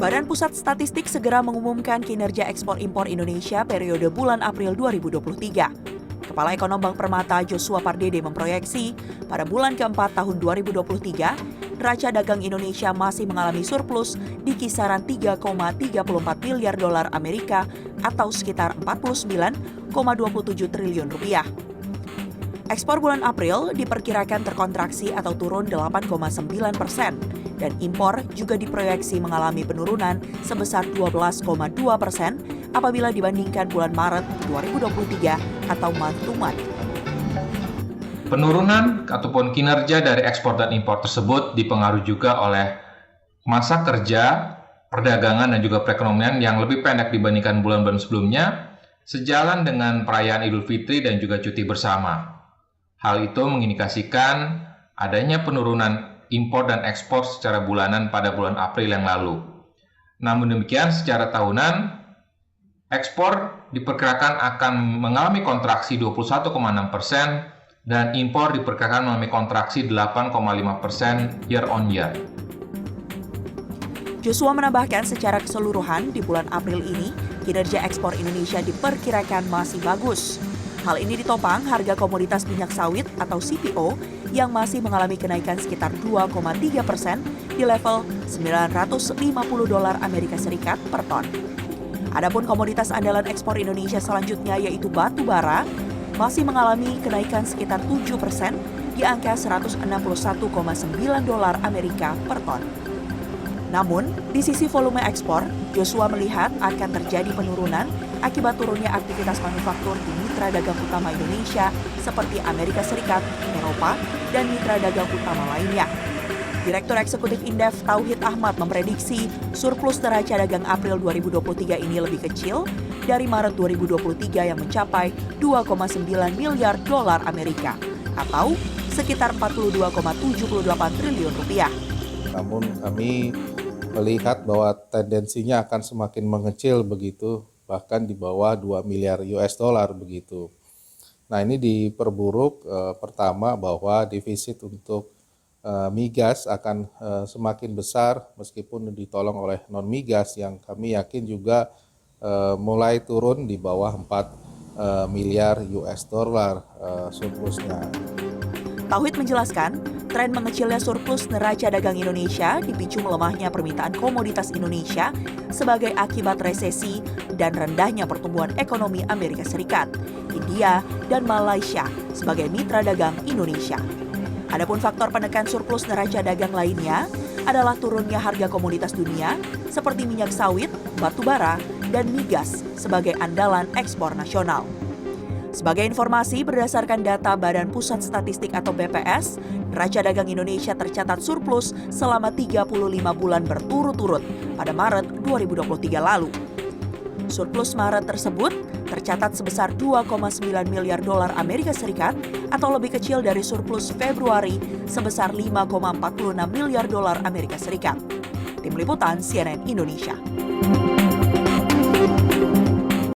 Badan Pusat Statistik segera mengumumkan kinerja ekspor-impor Indonesia periode bulan April 2023. Kepala Ekonom Bank Permata Joshua Pardede memproyeksi pada bulan keempat tahun 2023, neraca dagang Indonesia masih mengalami surplus di kisaran 3,34 miliar dolar Amerika atau sekitar 49,27 triliun rupiah. Ekspor bulan April diperkirakan terkontraksi atau turun 8,9%. Dan impor juga diproyeksi mengalami penurunan sebesar 12,2% apabila dibandingkan bulan Maret 2023 atau month to month. Penurunan ataupun kinerja dari ekspor dan impor tersebut dipengaruhi juga oleh masa kerja, perdagangan dan juga perekonomian yang lebih pendek dibandingkan bulan-bulan sebelumnya, sejalan dengan perayaan Idul Fitri dan juga cuti bersama. Hal itu mengindikasikan adanya penurunan impor dan ekspor secara bulanan pada bulan April yang lalu. Namun demikian, secara tahunan, ekspor diperkirakan akan mengalami kontraksi 21,6% dan impor diperkirakan mengalami kontraksi 8,5% year on year. Joshua menambahkan secara keseluruhan di bulan April ini, kinerja ekspor Indonesia diperkirakan masih bagus. Hal ini ditopang harga komoditas minyak sawit atau CPO yang masih mengalami kenaikan sekitar 2,3% di level $950 Amerika Serikat per ton. Adapun komoditas andalan ekspor Indonesia selanjutnya yaitu batu bara masih mengalami kenaikan sekitar 7% di angka $161,9 Amerika per ton. Namun, di sisi volume ekspor, Joshua melihat akan terjadi penurunan akibat turunnya aktivitas manufaktur di mitra dagang utama Indonesia seperti Amerika Serikat, Eropa, dan mitra dagang utama lainnya. Direktur Eksekutif Indef Tauhid Ahmad memprediksi surplus neraca dagang April 2023 ini lebih kecil dari Maret 2023 yang mencapai 2,9 miliar dolar Amerika atau sekitar 42,78 triliun rupiah. Namun kami melihat bahwa tendensinya akan semakin mengecil begitu, bahkan di bawah 2 miliar US dollar begitu. Nah, ini diperburuk pertama bahwa defisit untuk migas akan semakin besar meskipun ditolong oleh non-migas yang kami yakin juga mulai turun di bawah 4 miliar US dollar surplusnya. Tauhid menjelaskan, tren mengecilnya surplus neraca dagang Indonesia dipicu melemahnya permintaan komoditas Indonesia sebagai akibat resesi dan rendahnya pertumbuhan ekonomi Amerika Serikat, India, dan Malaysia sebagai mitra dagang Indonesia. Adapun faktor penekan surplus neraca dagang lainnya adalah turunnya harga komoditas dunia seperti minyak sawit, batu bara, dan migas sebagai andalan ekspor nasional. Sebagai informasi, berdasarkan data Badan Pusat Statistik atau BPS, neraca dagang Indonesia tercatat surplus selama 35 bulan berturut-turut pada Maret 2023 lalu. Surplus Maret tersebut tercatat sebesar 2,9 miliar dolar Amerika Serikat atau lebih kecil dari surplus Februari sebesar 5,46 miliar dolar Amerika Serikat. Tim Liputan CNN Indonesia.